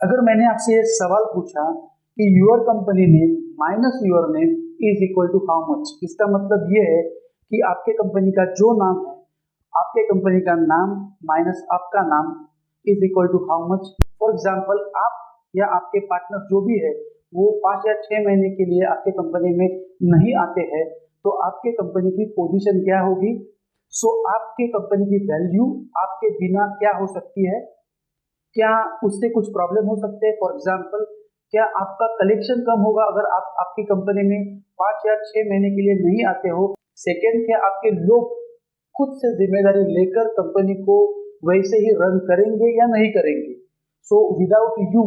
अगर मैंने आपसे ये सवाल पूछा कि your company name minus your name is equal to how much, इसका मतलब ये है कि आपके कंपनी का जो नाम है, आपके कंपनी का नाम माइनस आपका नाम is equal to how much. For example, आप या आपके पार्टनर जो भी है वो 5 या 6 महीने के लिए आपके कंपनी में नहीं आते हैं, तो आपके कंपनी की पोजीशन क्या होगी? आपके कंपनी की वैल्यू आपके बिना क्या हो सकती है? क्या उससे कुछ प्रॉब्लम हो सकते हैं? फॉर एग्जाम्पल, क्या आपका कलेक्शन कम होगा अगर आप आपकी कंपनी में 5 या 6 महीने के लिए नहीं आते हो? सेकेंड, क्या आपके लोग खुद से जिम्मेदारी लेकर कंपनी को वैसे ही रन करेंगे या नहीं करेंगे? Without you,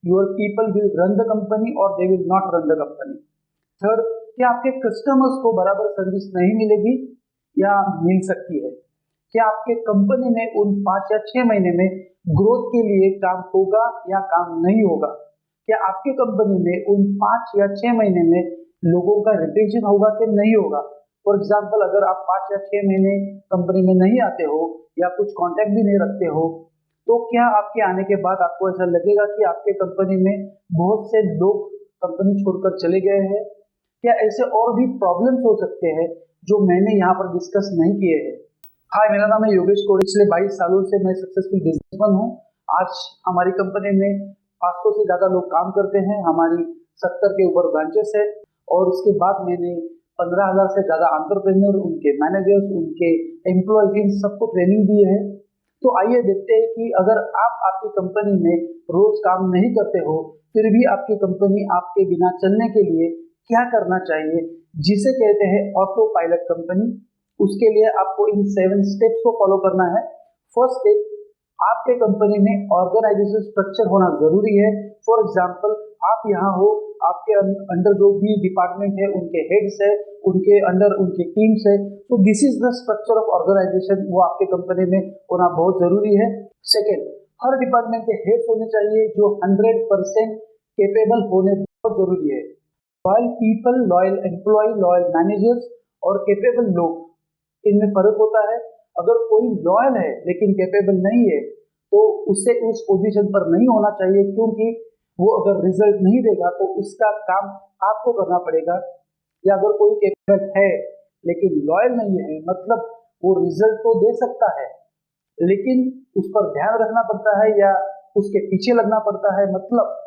your people will run the company और they will not run the company. Third, क्या आपके कस्टमर्स को बराबर सर्विस नहीं मिलेगी या मिल सकती है? क्या आपके कंपनी में उन 5 या 6 महीने में ग्रोथ के लिए काम होगा या काम नहीं होगा? क्या आपके कंपनी में उन 5 या 6 महीने में लोगों का रिटेंशन होगा कि नहीं होगा? फॉर एग्जाम्पल, अगर आप 5 या 6 महीने कंपनी में नहीं आते हो या कुछ कॉन्टैक्ट भी नहीं रखते हो, तो क्या आपके आने के बाद आपको ऐसा लगेगा कि आपके कंपनी में बहुत से लोग कंपनी छोड़कर चले गए हैं? क्या ऐसे और भी प्रॉब्लम्स हो सकते हैं जो मैंने यहाँ पर डिस्कस नहीं किए हैं? हाय, मेरा नाम है योगेश कोरी। पिछले 22 सालों से मैं सक्सेसफुल बिजनेसमैन हूँ। आज हमारी कंपनी में 500 से ज़्यादा लोग काम करते हैं। हमारी 70 के ऊपर ब्रांचेस है और इसके बाद मैंने 15,000 से ज़्यादा एंटरप्रेन्योर, उनके मैनेजर्स, उनके एम्प्लॉयज, इन सबको ट्रेनिंग दी है। तो आइए देखते हैं कि अगर आप आपकी कंपनी में रोज काम नहीं करते हो, फिर भी आपकी कंपनी आपके बिना चलने के लिए क्या करना चाहिए, जिसे कहते हैं ऑटो पायलट कंपनी। उसके लिए आपको इन 7 स्टेप्स को फॉलो करना है। फर्स्ट स्टेप, आपके कंपनी में ऑर्गेनाइजेशन स्ट्रक्चर होना जरूरी है। फॉर एग्जाम्पल, आप यहाँ हो, आपके अंडर जो भी डिपार्टमेंट है, उनके हेड्स है, उनके अंडर उनके टीम्स है। तो this is the structure of organisation, वो आपके कंपनी में होना बहुत जरूरी है। सेकेंड, हर डिपार्टमेंट के हेड्स होने चाहिए जो 100% केपेबल होने बहुत जरूरी है। Loyal people, loyal employ, loyal managers और केपेबल लोग, इनमें फर्क होता है। अगर कोई लॉयल है लेकिन कैपेबल नहीं है, तो उसे उस पोजीशन पर नहीं होना चाहिए, क्योंकि वो अगर रिजल्ट नहीं देगा तो उसका काम आपको करना पड़ेगा। या अगर कोई कैपेबल है लेकिन लॉयल नहीं है, मतलब वो रिजल्ट तो दे सकता है लेकिन उस पर ध्यान रखना पड़ता है या उसके पीछे लगना पड़ता है, मतलब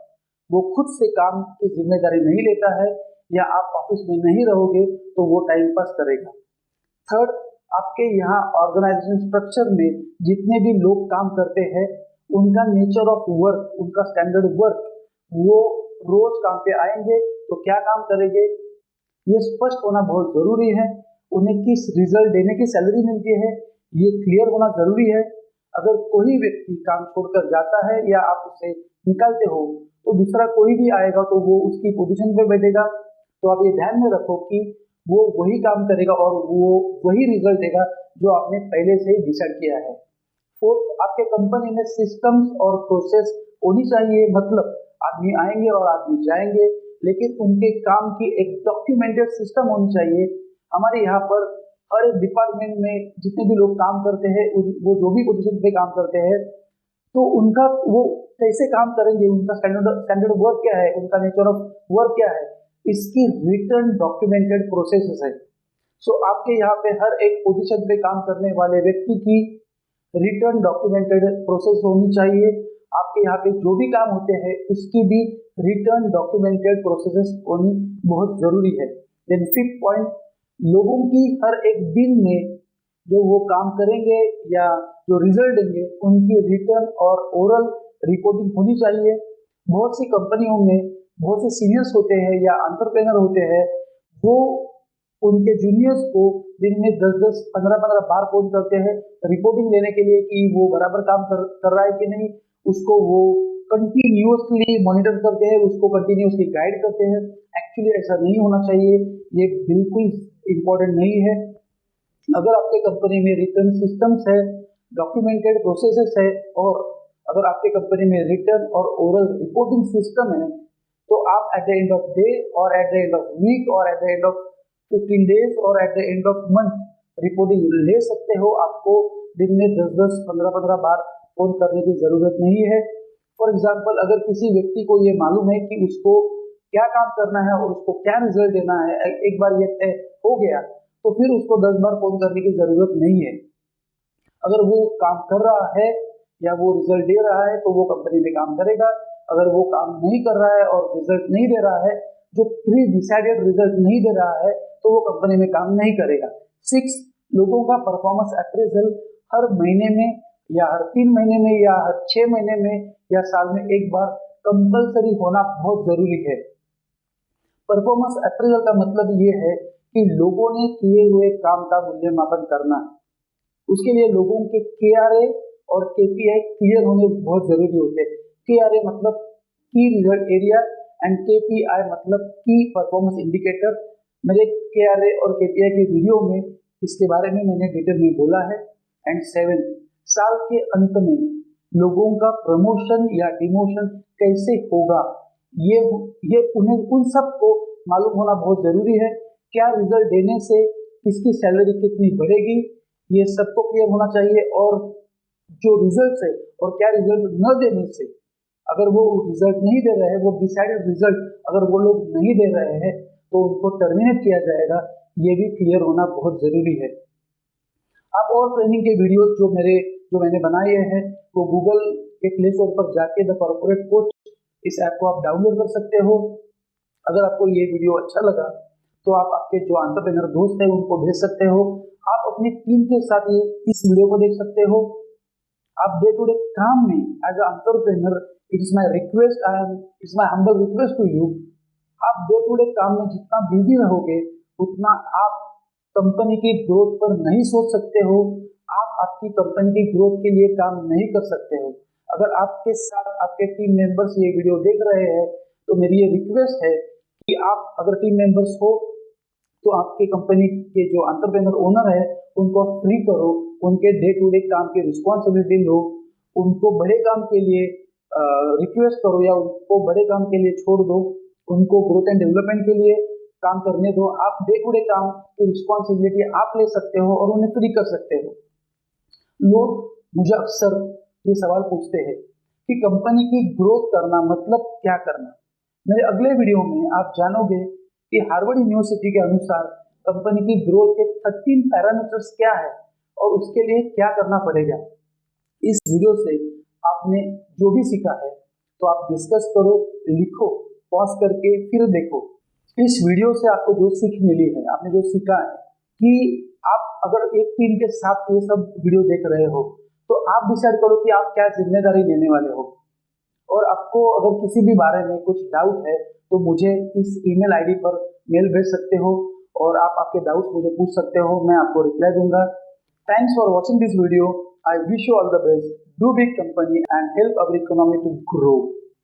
वो खुद से काम की जिम्मेदारी नहीं लेता है, या आप ऑफिस में नहीं रहोगे तो वो टाइम पास करेगा। थर्ड, आपके यहाँ ऑर्गेनाइजेशन स्ट्रक्चर में जितने भी लोग काम करते हैं, उनका नेचर ऑफ वर्क, उनका स्टैंडर्ड वर्क, वो रोज काम पे आएंगे तो क्या काम करेंगे, ये स्पष्ट होना बहुत जरूरी है। उन्हें किस रिजल्ट देने की सैलरी मिलती है, ये क्लियर होना जरूरी है। अगर कोई व्यक्ति काम छोड़कर जाता है या आप उसे निकालते हो, तो दूसरा कोई भी आएगा तो वो उसकी पोजीशन पे बैठेगा। तो आप ये ध्यान में रखो कि वो वही काम करेगा और वो वही रिजल्ट देगा जो आपने पहले से ही डिसाइड किया है। फोर्थ, आपके कंपनी में सिस्टम्स और प्रोसेस होनी चाहिए, मतलब आदमी आएंगे और आदमी जाएंगे, लेकिन उनके काम की एक डॉक्यूमेंटेड सिस्टम होनी चाहिए। हमारे यहाँ पर हर एक डिपार्टमेंट में जितने भी लोग काम करते हैं, वो जो भी पोजीशन पे काम करते हैं, तो उनका वो कैसे काम करेंगे, उनका स्टैंडर्ड वर्क क्या है, उनका नेचर ऑफ वर्क क्या है, इसकी रिटर्न डॉक्यूमेंटेड प्रोसेस है। आपके यहाँ पे हर एक पोजीशन पे काम करने वाले व्यक्ति की रिटर्न डॉक्यूमेंटेड प्रोसेस होनी चाहिए। आपके यहाँ पे जो भी काम होते हैं उसकी भी रिटर्न डॉक्यूमेंटेड प्रोसेस होनी बहुत जरूरी है। देन फिफ्थ पॉइंट, लोगों की हर एक दिन में जो वो काम करेंगे या जो रिजल्ट देंगे, उनकी रिटर्न और ओरल रिपोर्टिंग होनी चाहिए। बहुत सी कंपनियों में बहुत से सीनियर्स होते हैं या एंटरप्रेन्योर होते हैं, वो उनके जूनियर्स को दिन में 10-10, 15-15 बार फोन करते हैं रिपोर्टिंग लेने के लिए कि वो बराबर काम कर रहा है कि नहीं। उसको वो कंटिन्यूसली मॉनिटर करते हैं, उसको कंटिन्यूसली गाइड करते हैं। एक्चुअली ऐसा नहीं होना चाहिए, ये बिल्कुल इम्पोर्टेंट नहीं है। अगर आपके कंपनी में रिटर्न सिस्टम्स है, डॉक्यूमेंटेड प्रोसेसेस है, और अगर आपके कंपनी में रिटर्न और ओरल रिपोर्टिंग सिस्टम है, तो आप at the end of day और at the end of week और at the end of 15 days और at the end of month reporting ले सकते हो। आपको दिन में 10-10, 15-15 बार फोन करने की जरूरत नहीं है। फॉर एग्जाम्पल अगर किसी व्यक्ति को ये मालूम है कि उसको क्या काम करना है और उसको क्या रिजल्ट देना है, एक बार ये तय हो गया तो फिर उसको 10 बार फोन करने की जरूरत नहीं है। अगर वो काम कर रहा है या वो रिजल्ट दे रहा है तो वो कंपनी में काम करेगा। अगर वो काम नहीं कर रहा है और रिजल्ट नहीं दे रहा है, जो प्री डिसाइडेड रिजल्ट नहीं दे रहा है, तो वो कंपनी में काम नहीं करेगा। 6, लोगों का परफॉर्मेंस अप्रेजल हर महीने में या हर 3 महीने में या हर 6 महीने में या साल में एक बार कंपलसरी होना बहुत जरूरी है। परफॉर्मेंस अप्रेजल का मतलब ये है कि लोगों ने किए हुए काम का मूल्यमापन करना। उसके लिए लोगों के KRA और KPI क्लियर होने बहुत जरूरी होते हैं। KRA मतलब की रिजल्ट एरिया एंड KPI मतलब की परफॉर्मेंस इंडिकेटर। मेरे KRA और KPI के वीडियो में इसके बारे में मैंने डिटेल में बोला है। एंड 7, साल के अंत में लोगों का प्रमोशन या डिमोशन कैसे होगा, ये उन्हें उन सबको मालूम होना बहुत जरूरी है। क्या रिजल्ट देने से किसकी सैलरी कितनी बढ़ेगी, ये सबको क्लियर होना चाहिए। और जो रिजल्ट है और क्या रिजल्ट न देने से, अगर वो रिजल्ट नहीं दे रहे हैं, वो डिसाइडेड रिजल्ट अगर वो लोग नहीं दे रहे हैं तो उनको टर्मिनेट किया जाएगा, ये भी क्लियर होना बहुत जरूरी है। आप और ट्रेनिंग के वीडियोस जो मैंने बनाए हैं वो गूगल के प्ले स्टोर पर जाके द कॉर्पोरेट कोच इस ऐप को आप डाउनलोड कर सकते हो। अगर आपको ये वीडियो अच्छा लगा तो आप आपके जो एंटरप्रेन्योर दोस्त है उनको भेज सकते हो। आप अपनी टीम के साथ ये इस वीडियो को देख सकते हो। आप डे टू डे काम में as a entrepreneur, it's my humble request to you, आप डे टू डे काम में जितना बिजी रहोगे उतना आप कंपनी की ग्रोथ पर नहीं सोच सकते हो। आप आपकी कंपनी की ग्रोथ के लिए काम नहीं कर सकते हो। अगर आपके साथ आपके टीम मेंबर्स ये वीडियो देख रहे हैं तो मेरी ये रिक्वेस्ट है कि आप अगर टीम मेंबर्स हो तो आपके कंपनी के जो एंटरप्रेन्योर ओनर है उनको फ्री करो, उनके डे टू डे काम की रिस्पॉन्सिबिलिटी लो, उनको बड़े काम के लिए रिक्वेस्ट करो या उनको बड़े काम के लिए छोड़ दो, उनको ग्रोथ एंड डेवलपमेंट के लिए काम करने दो। आप डे टू डे काम की रिस्पॉन्सिबिलिटी आप ले सकते हो और उन्हें फ्री कर सकते हो। लोग मुझे अक्सर ये सवाल पूछते हैं कि कंपनी की ग्रोथ करना मतलब क्या करना। मेरे अगले वीडियो में आप जानोगे कि हार्वर्ड यूनिवर्सिटी के अनुसार कंपनी की ग्रोथ के 13 पैरामीटर्स क्या है और उसके लिए क्या करना पड़ेगा। इस वीडियो से आपने जो भी सीखा है तो आप डिस्कस करो, लिखो, पॉज करके फिर देखो। इस वीडियो से आपको जो सीख मिली है, आपने जो सीखा है कि आप अगर एक टीम के साथ ये सब वीडियो देख रहे हो तो आप डिसाइड करो कि आप क्या जिम्मेदारी लेने वाले हो। और आपको अगर किसी भी बारे में कुछ डाउट है तो मुझे इस ईमेल आईडी पर मेल भेज सकते हो और आप आपके डाउट्स मुझे पूछ सकते हो, मैं आपको रिप्लाई दूंगा। Thanks for watching this video. I wish you all the best, do big company and help our economy to grow.